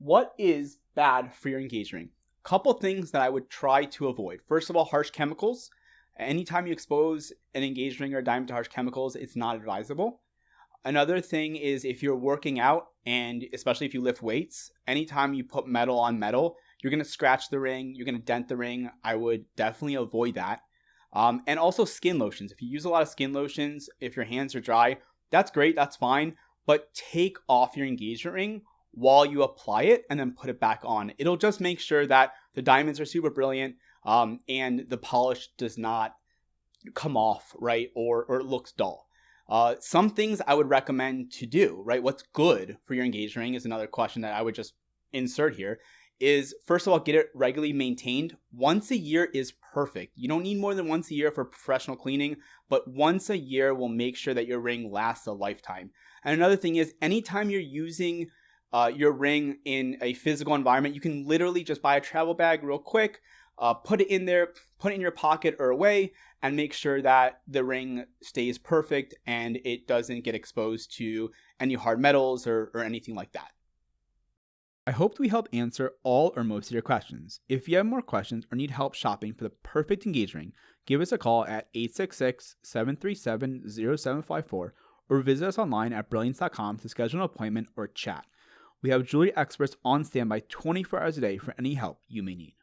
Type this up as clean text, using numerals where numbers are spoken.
What is bad for your engagement ring? Couple things that I would try to avoid. First of all, harsh chemicals. Anytime you expose an engagement ring or a diamond to harsh chemicals, it's not advisable. Another thing is if you're working out, and especially if you lift weights, anytime you put metal on metal, you're going to scratch the ring, you're going to dent the ring. I would definitely avoid that. And also skin lotions. If you use a lot of skin lotions, if your hands are dry, that's great, that's fine. But take off your engagement ring while you apply it and then put it back on. It'll just make sure that the diamonds are super brilliant and the polish does not come off, right? Or it looks dull. Some things I would recommend to do, right? What's good for your engagement ring is another question that I would just insert here. Is first of all, get it regularly maintained. Once a year is perfect. You don't need more than once a year for professional cleaning, but once a year will make sure that your ring lasts a lifetime. And another thing is anytime you're using your ring in a physical environment, you can literally just buy a travel bag real quick, put it in there, put it in your pocket or away, and make sure that the ring stays perfect and it doesn't get exposed to any hard metals or anything like that. I hope we helped answer all or most of your questions. If you have more questions or need help shopping for the perfect engagement ring, give us a call at 866-737-0754 or visit us online at Brilliance.com to schedule an appointment or chat. We have jewelry experts on standby 24 hours a day for any help you may need.